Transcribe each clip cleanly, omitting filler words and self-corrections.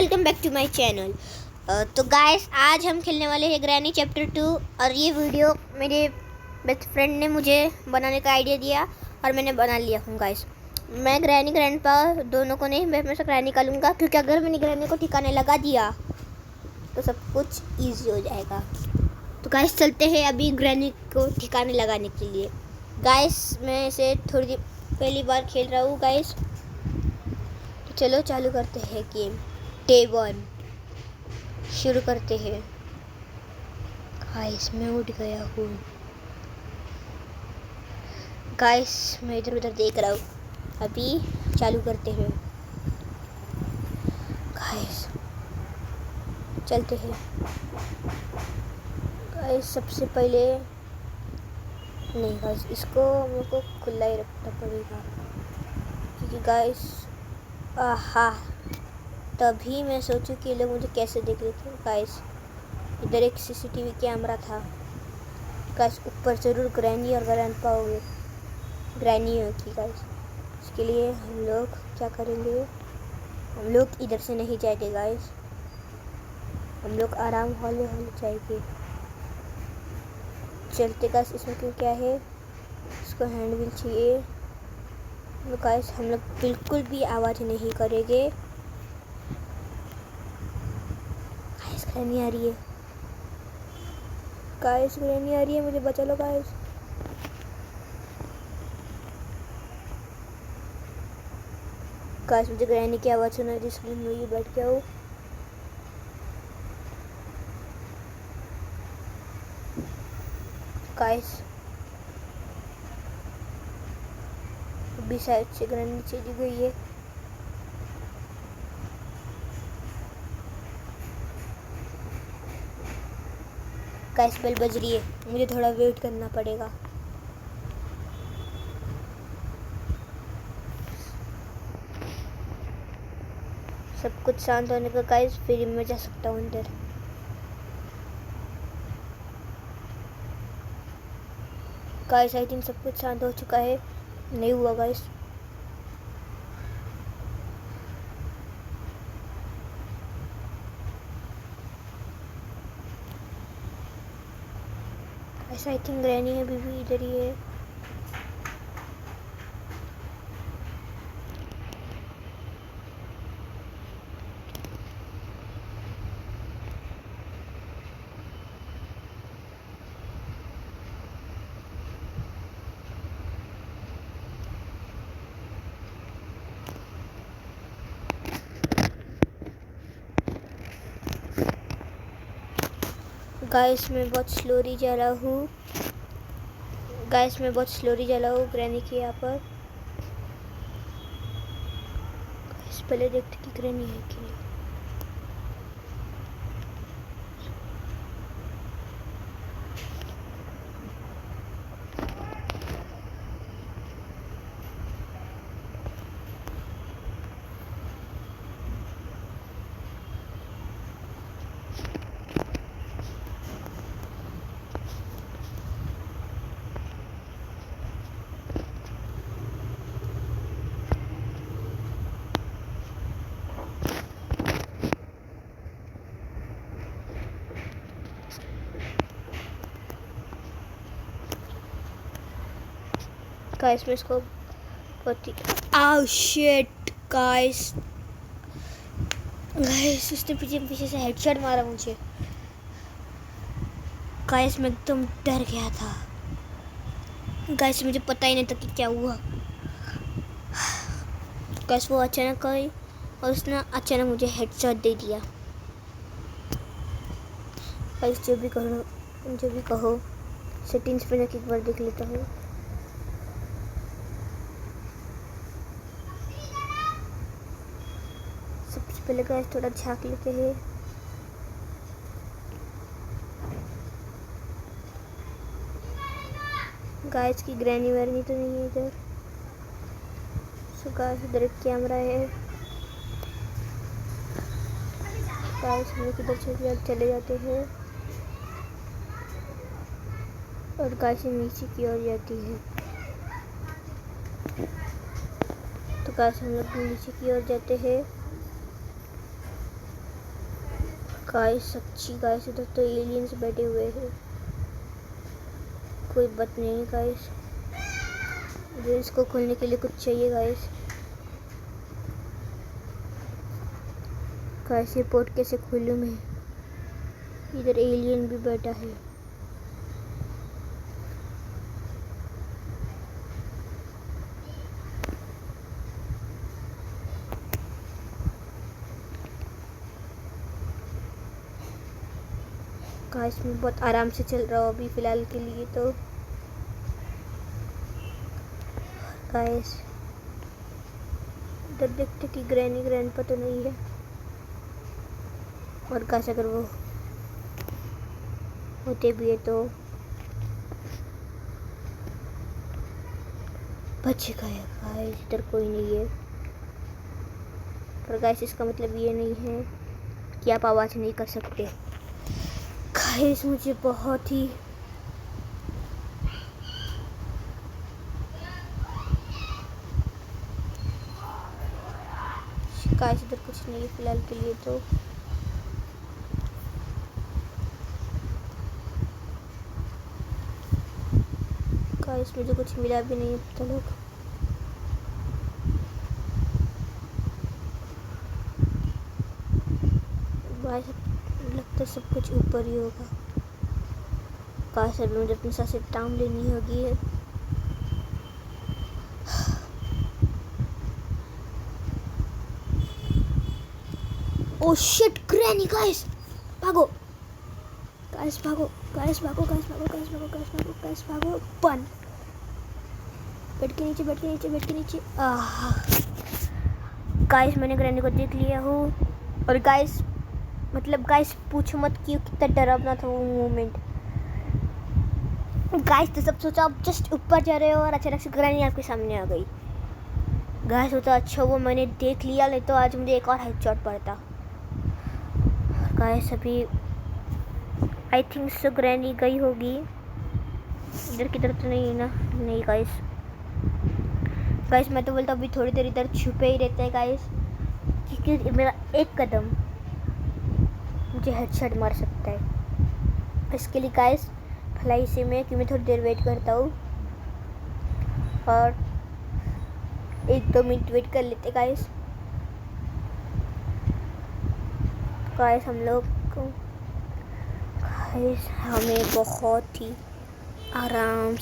Welcome back to my channel. तो guys आज हम खेलने वाले हैं ग्रैनी चैप्टर 2। और ये वीडियो मेरे बेस्ट फ्रेंड ने मुझे बनाने का आइडिया दिया और मैंने बना लिया हूँ गाइस। मैं ग्रैनी ग्रैंडपा दोनों को नहीं, मैं हमेशा ग्रैनी का लूँगा, क्योंकि अगर मैंने ग्रैनी को ठिकाने लगा दिया तो सब कुछ ईजी हो जाएगा। तो गाइस चलते हैं अभी ग्रैनी को ठिकाने लगाने के लिए। गाइस मैं इसे थोड़ी पहली बार खेल रहा हूँ गाइस, तो चलो चालू करते हैं गेम। डे 1 शुरू करते हैं। गाइस मैं उठ गया हूँ। गाइस मैं इधर उधर देख रहा हूँ। अभी चालू करते हैं गाइस, चलते हैं गाइस। सबसे पहले नहीं गाइस, इसको मेरे को खुला ही रखना पड़ेगा, क्योंकि गाइस आहा तभी मैं सोचूं कि ये लोग मुझे कैसे देख रहे थे। गाइस इधर एक सीसीटीवी कैमरा था गाइस, ऊपर जरूर ग्रैनी और ग्रैंडपा होंगे, ग्रैनी होगी गाइस। इसके लिए हम लोग क्या करेंगे, हम लोग इधर से नहीं जाएंगे गाइस, हम लोग आराम हौले हौले जाएंगे। चलते गाइस, इसमें क्यों क्या है, इसको हैंडल चाहिए। तो गाइस हम लोग बिल्कुल भी आवाज़ नहीं करेंगे। गाइस ग्रैनी आ रही है, गाइस ग्रैनी आ रही है, मुझे बचा लो गाइस। गाइस मुझे ग्रैनी की आवाज़ सुना रही, इसलिए मैं ये बैठ गया हूँ। गाइस अभी साइड से ग्रैनी चली गई है। गाइस बेल बज रही है, मुझे थोड़ा वेट करना पड़ेगा। सब कुछ शांत होने का गाइस, फिर मैं जा सकता हूँ अंदर। गाइस आई थिंक सब कुछ शांत हो चुका है। नहीं हुआ गाइस, ऐसा आई थिंक ग्रैनी अभी भी इधर ही है। गाइस मैं बहुत स्लोली जा रहा हूँ, गाइस मैं बहुत स्लोली जा रहा हूँ ग्रैनी के यहाँ पर। गाइस पहले देखते कि ग्रैनी है कि नहीं। गाइस मैं इसको आउ शिट गाइस, गाइस उसने पीछे से हेडशॉट मारा मुझे। गाइस मैं एकदम डर गया था गाइस, मुझे पता ही नहीं था कि क्या हुआ। गाइस वो अचानक आई और उसने अचानक मुझे हेडशॉट दे दिया। गाइस जो भी कहो सेटिंग्स पे जाके एक बार देख लेता हूँ। सबसे पहले गाइस थोड़ा झाँक लेते हैं। गाइस की ग्रैनी वैरनी तो नहीं है इधर। सो गाइस इधर एक कैमरा है। गाइस हम लोग इधर चले जाते हैं और गाइस नीचे की ओर जाती है। तो गाइस हम लोग नीचे की ओर जाते हैं गाइस सच्ची गाइस इधर तो एलियंस बैठे हुए हैं। कोई बात नहीं गाइस, मुझे इसको खोलने के लिए कुछ चाहिए गाइस। गाइस ये पोर्ट कैसे खोलूं मैं? इधर एलियन भी बैठा है। गाइस मैं बहुत आराम से चल रहा हूँ अभी फ़िलहाल के लिए तो। गाइस इधर देखते कि ग्रैंडपा तो नहीं है। और गाइस अगर वो होते भी है तो बच गया। गाइस इधर कोई नहीं है। पर गाइस इसका मतलब ये नहीं है कि आप आवाज़ नहीं कर सकते। गाइस मुझे बहुत ही गाइस इधर कुछ नहीं है फ़िलहाल के लिए तो। गाइस मुझे कुछ मिला भी नहीं अब तक। गाइस लगता है सब कुछ ऊपर ही होगा। गाइस अभी मुझे अपनी सांसें टाइम लेनी होगी है। ओह शिट ग्रैनी गाइस भागो। गाइस भागो गाइस भागो गाइस भागो गाइस भागो गाइस भागो गाइस भागो। बन बेड के नीचे बेड के नीचे बेड के नीचे। गाइस मैंने ग्रैनी को देख लिया हूँ। और गाइस मतलब गाइस पूछो मत कि कितना डरावना था वो मोमेंट। गाइस तो सब सोचा आप जस्ट ऊपर जा रहे हो और अचानक से ग्रैनी आपके सामने आ गई। गाइस होता अच्छा वो मैंने देख लिया, नहीं तो आज मुझे एक और हेडशॉट पड़ता। गाइस अभी आई थिंक सो ग्रैनी गई होगी। इधर किधर तो नहीं है ना? नहीं गाइस। गाइस मैं तो बोलता अभी थोड़ी देर इधर छुपे ही रहते हैं गाइस, क्योंकि मेरा एक कदम मुझे हेडशॉट मार सकता है। इसके लिए गाइस भलाई से मैं कि मैं थोड़ी देर वेट करता हूँ और 1-2 मिनट वेट कर लेते गाइस। गाइस हम लोग को गाइस हमें बहुत ही आराम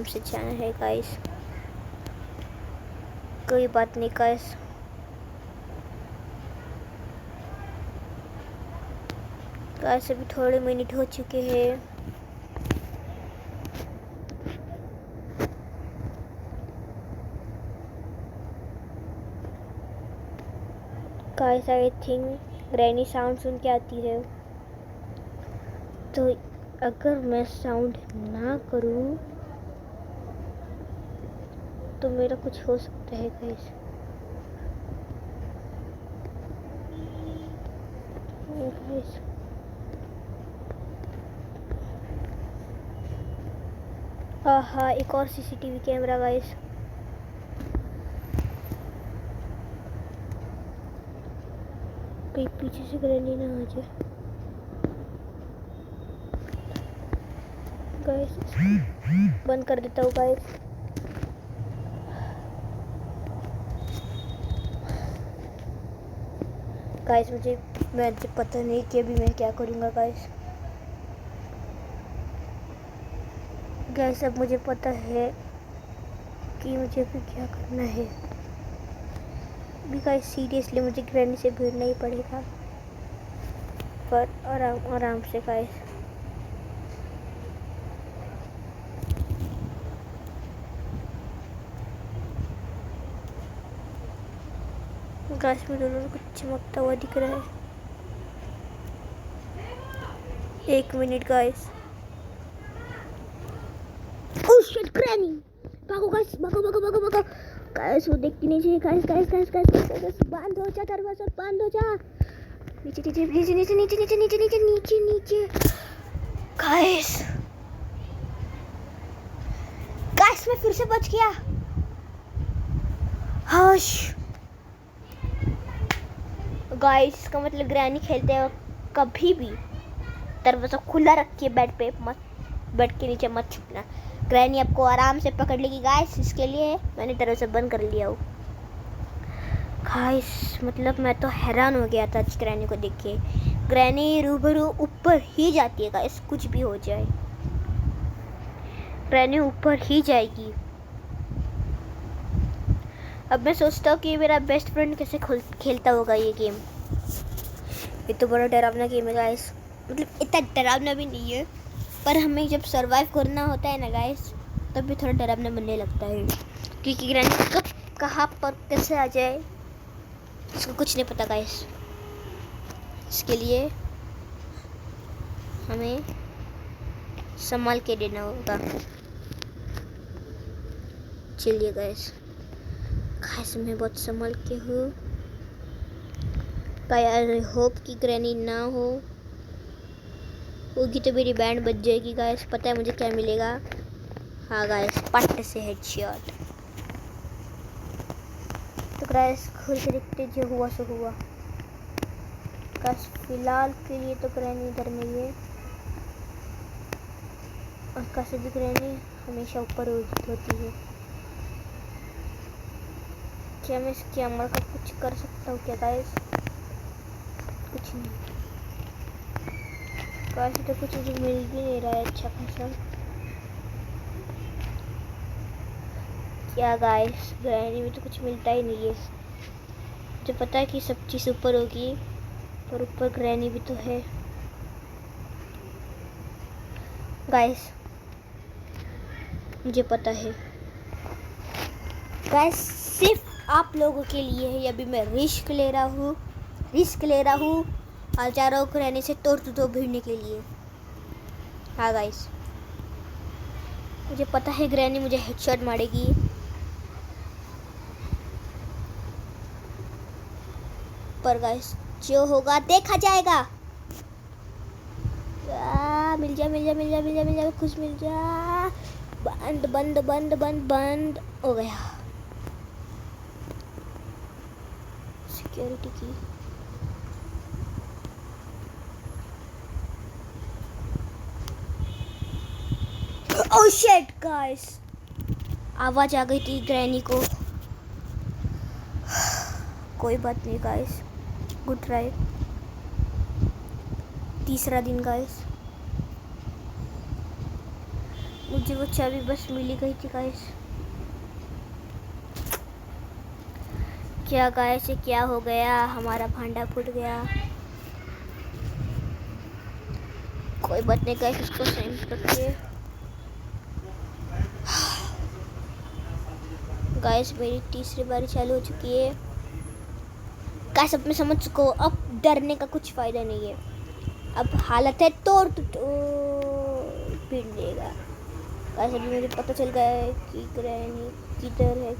से जाना है गाइस। कोई बात नहीं गाइस। गाइस अभी थोड़े मिनट हो चुके हैं। Guys I think granny sound सुन के आती है, तो अगर मैं साउंड ना करूं तो मेरा कुछ हो सकता है गाइस। हाँ एक और सीसीटीवी कैमरा गाइस। कहीं पीछे से ग्रैनी ना आ जाए गाइस। बंद कर देता हूँ गाइस। गाइस मुझे पता नहीं कि अभी मैं क्या करूँगा गाइस। गाइस अब मुझे पता है कि मुझे अभी क्या करना है। अभी गाइस सीरियसली मुझे ग्रैनी से भिड़ना ही पड़ेगा, पर आराम से गाइस। गाइस में दोनों कुछ चमकता हुआ दिख रहा है। 1 minute guys. Oh shit granny भागो गाइस भागो। गाइस वो देखती नहीं चाहिए गाइस। बंद हो जा दरवाजा, बंद हो जा। नीचे गाइस मैं फिर से बच गया। हश गाइस इसका मतलब ग्रैनी खेलते वक्त कभी भी दरवाज़ा खुला रखिए, बेड पे मत, बेड के नीचे मत छुपना। ग्रैनी आपको आराम से पकड़ लेगी गाइस, इसके लिए मैंने दरवाज़ा बंद कर लिया हूँ गाइस। मतलब मैं तो हैरान हो गया था आज ग्रैनी को देख के। ग्रैनी रूबरू ऊपर ही जाती है गाइस, कुछ भी हो जाए ग्रैनी ऊपर ही जाएगी। अब मैं सोचता हूँ कि मेरा बेस्ट फ्रेंड कैसे खेलता होगा ये गेम। ये तो बड़ा डरावना गेम है गाइस, मतलब इतना डरावना भी नहीं है, पर हमें जब सरवाइव करना होता है ना गाइस, तब भी थोड़ा डरावना बनने लगता है, क्योंकि ग्रैनी कब कहाँ पर कैसे आ जाए इसको कुछ नहीं पता गाइस। इसके लिए हमें संभाल के देना होगा। चलिए गाइस, मैं बहुत संभाल के हूँ। आई होप कि ग्रैनी ना होगी तो मेरी बैंड बज जाएगी गाइस। पता है मुझे क्या मिलेगा? हाँ गाइस, पट से हेडशॉट। तो गाइस खुद से देखते जो हुआ सो हुआ गाइस। फिलहाल के लिए तो ग्रैनी इधर में ही है, और कैसे भी ग्रैनी हमेशा ऊपर होती है। क्या मैं इसके अमल का कुछ कर सकता हूँ क्या गाइस? कुछ नहीं गाइस, तो कुछ मुझे मिल भी नहीं रहा है अच्छा खासा। क्या गाइस, ग्रैनी में तो कुछ मिलता ही नहीं है। मुझे पता है कि सब चीज़ ऊपर होगी, पर ऊपर ग्रैनी भी तो है गाइस, मुझे पता है गाइस। सिर्फ आप लोगों के लिए है, अभी मैं रिस्क ले रहा हूँ और जा रहा हूँ ग्रैनी से तोड़ भिड़ने के लिए। हाँ गाइस, मुझे पता है ग्रैनी मुझे हेडशॉट मारेगी, पर गाइस जो होगा देखा जाएगा। मिल जा कुछ मिल जा। बंद हो गया। सिक्योरिटी की ओह शिट गाइस, आवाज आ गई थी ग्रैनी को। कोई बात नहीं गाइस, गुड ट्राई। तीसरा दिन गाइस, मुझे वो चाबी बस मिली गई थी गाइस। क्या गाइस, ये क्या हो गया? हमारा भांडा फूट गया। कोई बात नहीं गाइस, इसको सेंड रखिए। गाइस मेरी तीसरी बारी चालू हो चुकी है गाइस। अब मैं समझ चुका हूँ, अब डरने का कुछ फायदा नहीं है। अब हालत है तोड़ पीट देगा गाइस। अभी मुझे पता चल गया है कि ग्रैनी किधर है।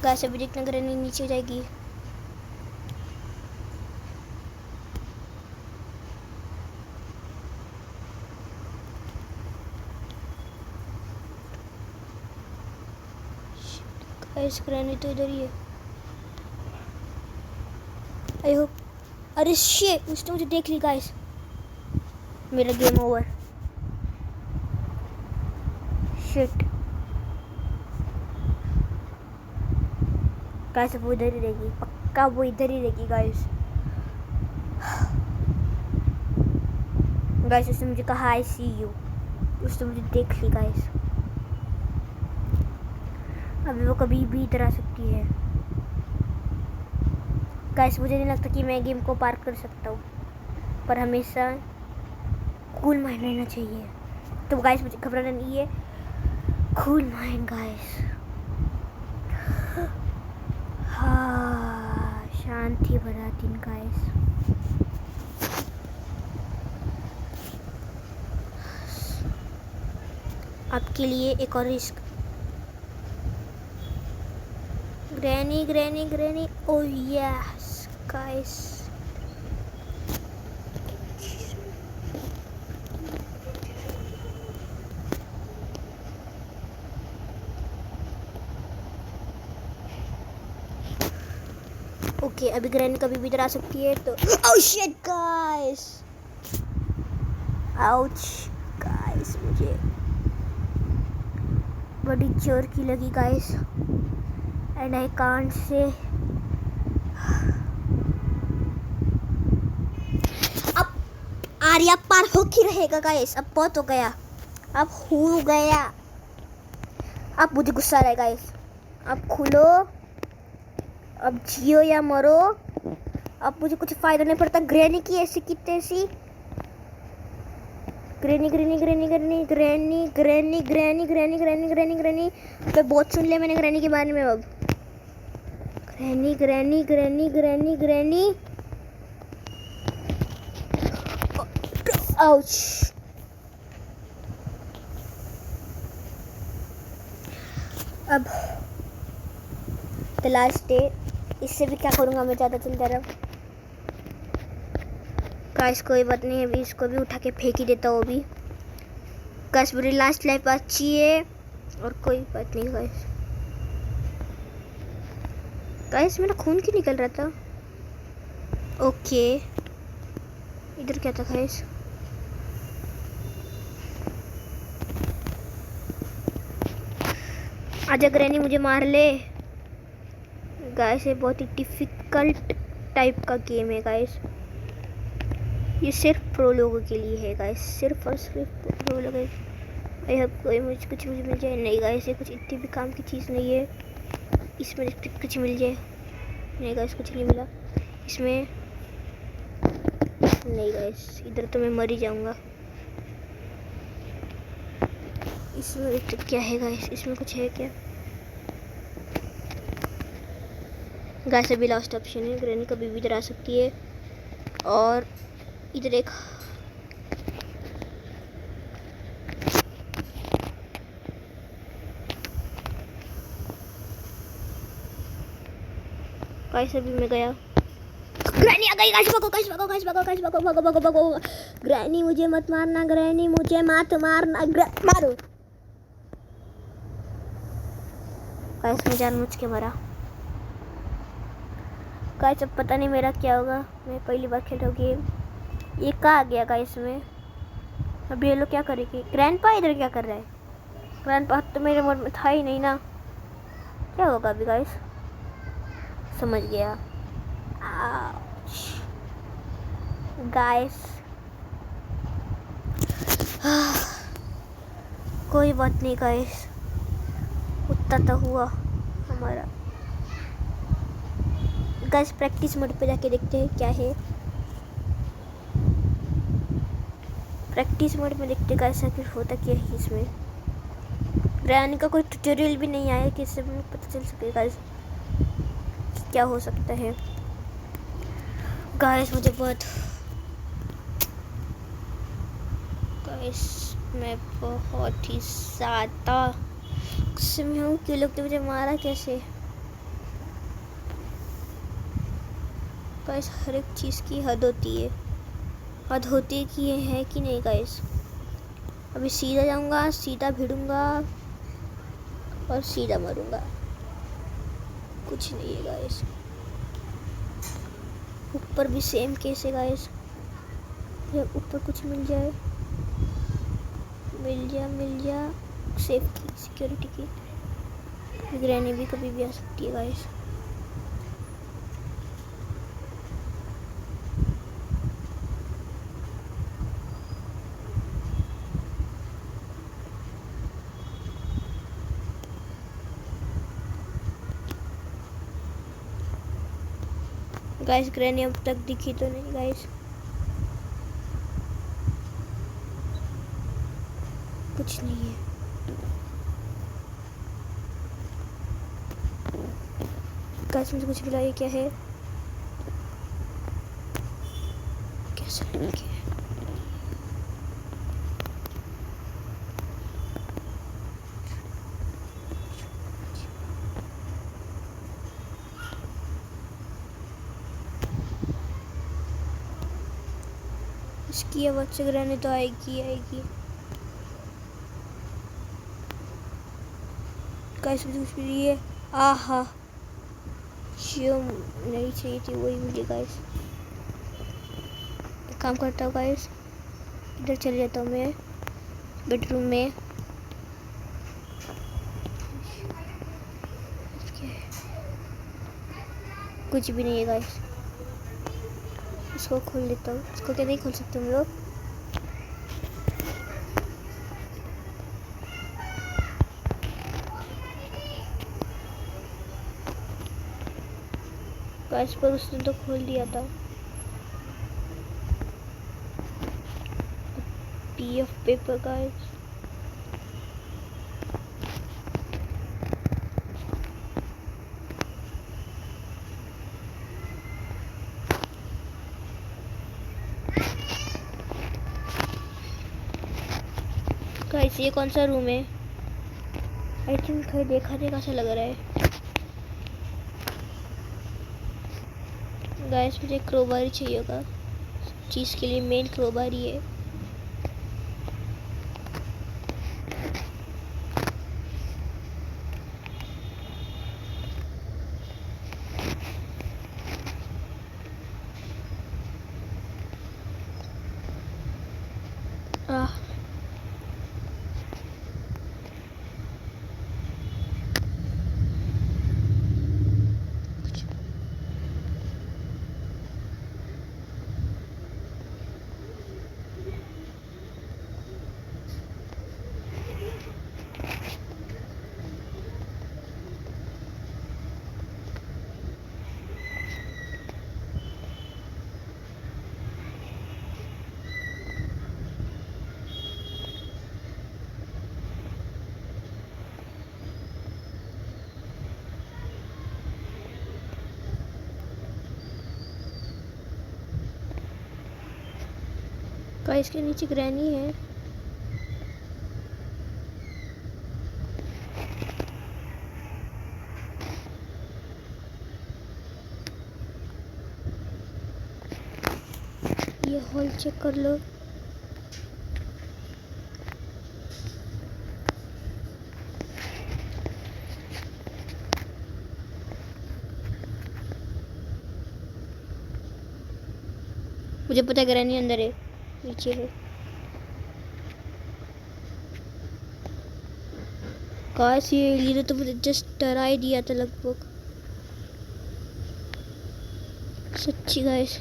गाइस अभी देखना ग्रैनी नीचे जाएगी। गाइस ग्रैनी तो इधर ही है। आई होप, अरे शिट, उसने मुझे देख ली गाइस। मेरा गेम ओवर। शिट गाइस, वो इधर ही रहेगी, पक्का वो इधर ही रहेगी गाइस। गाइस उसने मुझे कहा आई सी यू, उसने मुझे देख ली गाइस। अभी वो कभी भी इधर आ सकती है गाइस। मुझे नहीं लगता कि मैं गेम को पार कर सकता हूँ, पर हमेशा कूल माइंड रहना चाहिए। तो गाइस मुझे घबराना नहीं है, कूल माइंड गाइस। हाँ शांत ही भरा दिन गाइस। आपके लिए एक और risk. Granny granny granny, oh yes guys. Okay, अभी ग्रैनी कभी भी इधर आ सकती है तो oh shit guys, ouch guys, मुझे बड़ी जोर की लगी guys and I can't say. अब आर्या पार हो ही रहेगा गाइस, अब बहुत हो गया, अब हो गया। अब मुझे गुस्सा आ रहा है गाइस, अब खुलो, अब जियो या मरो, अब मुझे कुछ फायदा नहीं पड़ता। ग्रैनी की ऐसी की तैसी, granny granny granny granny granny granny granny granny granny granny granny पे बहुत सुन लिया मैंने ग्रैनी के बारे में। अब granny granny granny granny granny, ouch. अब द लास्ट डे, इससे भी क्या करूँगा मैं, ज़्यादा चलता रहा गाइस। कोई बात नहीं, अभी इसको भी उठा के फेंक ही देता हूँ। अभी गाइस मेरी लास्ट लाइफ अच्छी है और कोई बात नहीं गाइस। गाइस मेरा खून क्यों निकल रहा था? ओके, इधर क्या था गाइस? आजा ग्रैनी, मुझे मार ले गाइस। ये बहुत ही डिफिकल्ट टाइप का गेम है गाइस, ये सिर्फ प्रो लोगों के लिए है गाइस, सिर्फ और सिर्फ प्रो लोग। आई होप कोई मुझे कुछ मिल जाए। नहीं गाइस, ये कुछ इतनी भी काम की चीज़ नहीं है, इसमें कुछ मिल जाए। नहीं गाइस, कुछ नहीं मिला इसमें। नहीं गाइस, इधर तो मैं मर ही जाऊंगा। इसमें क्या है गाइस? इसमें कुछ है क्या गाइस? अभी लास्ट ऑप्शन है, ग्रैनी कभी भी इधर आ सकती है। और इधर एक गाइस, अभी मैं गया, ग्रैनी आ गई गाइस। भागो गाइस, भागो गाइस, भागो गाइस, भागो भागो भागो भागो। ग्रैनी मुझे मत मारना, ग्रैनी मुझे मत मारना, मारो गाइस। मैं जानबूझ के मरा गाइस। अब पता नहीं मेरा क्या होगा, मैं पहली बार खेल रहा हूँ गेम। ये कहाँ आ गया गाइस में? अब ये लोग क्या करेंगे? ग्रैंडपा इधर क्या कर रहा है? ग्रैंडपा तो मेरे मन में था ही नहीं ना, क्या होगा अभी गाइस? समझ गया गाइस। कोई बात नहीं गाइस, उतना तो हुआ हमारा। गाइस प्रैक्टिस मोड पे जाके देखते हैं क्या है। प्रैक्टिस मोड में देखते गाइस आखिर होता क्या है इसमें। ग्रैनी का कोई ट्यूटोरियल भी नहीं आया कि इससे मुझे पता चल सके गाइस क्या हो सकता है। गाइस मुझे बहुत गाइस, मैं बहुत ही ज़्यादा गुस्से में हूँ कि लोग तो मुझे मारा कैसे। गाइस हर एक चीज़ की हद होती है, हद होती है कि ये है कि नहीं गाइस। अभी सीधा जाऊँगा, सीधा भिड़ूंगा और सीधा मरूंगा, कुछ नहीं है गाइस। ऊपर भी सेम केस है गाइस, ऊपर कुछ मिल जाए, मिल जा सेफ की, सिक्योरिटी की। ग्रैनी भी कभी भी आ सकती है गाइस। गाइस ग्रैनी अब तक दिखी तो नहीं गाइस, कुछ नहीं है। गाइस मुझे कुछ मिला, ये क्या है? इसकी आवाज से ग्रैनी तो आएगी। गाइस मुझे कुछ भी ये आहा जो नहीं चाहिए थी वही मिली गाइस। एक काम करता हूँ गाइस, इधर चले जाता हूँ मैं बेडरूम में। कुछ भी नहीं है गाइस। इसको खोल लेता हूँ। इसको क्या नहीं खोल सकते हम लोग। गाइस पर उसने तो खोल दिया था। PF paper guys. गाइस ये कौन सा रूम है? आई थिंक देखा सा लग रहा है। गाइस मुझे क्रोबार ही चाहिए होगा चीज़ के लिए। मेन क्रोबार ही है। गाइस के नीचे ग्रैनी है। ये हॉल चेक कर लो। मुझे पता है ग्रैनी अंदर है, नीचे है। गाइस ये एलियन तो मुझे जस्ट डरा ही दिया था लगभग। सच्ची गाइस।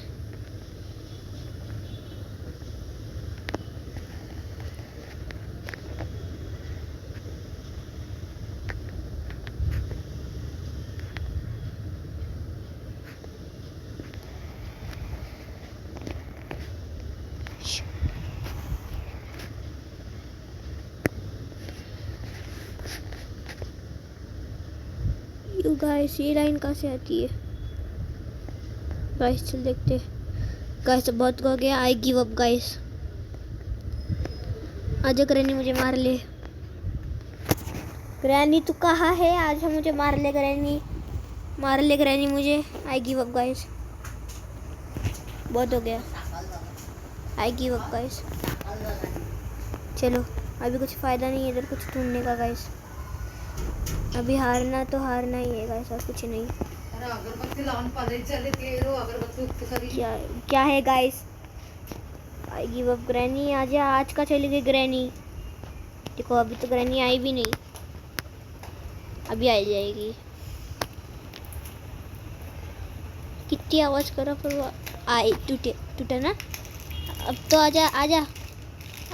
यू गाइस ये लाइन कहाँ से आती है? गाइस चल देखते। गाइस तो बहुत हो गया। I give up guys. आजा ग्रैनी मुझे मार ले। ग्रैनी तू कहाँ है? आज हम मुझे मार ले ग्रैनी। मार ले ग्रैनी मुझे। I give up guys. बहुत हो गया। I give up guys. चलो अभी कुछ फ़ायदा नहीं है इधर कुछ ढूंढने का गाइस। अभी हारना तो हारना ही है गाइस, और कुछ नहीं। क्या है guys? I give up granny. आजा। आज का चली गई ग्रैनी। देखो अभी तो ग्रैनी आई भी नहीं। अभी आ जाएगी। कितनी आवाज़ करो पर वो आई टूटे ना। अब तो आजा आजा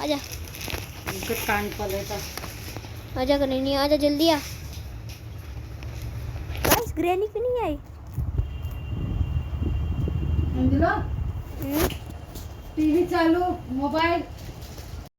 आजा। आजा ग्रैनी आजा जल्दी आ। गाइस ग्रैनी क्यों नहीं आई? टीवी चालू, मोबाइल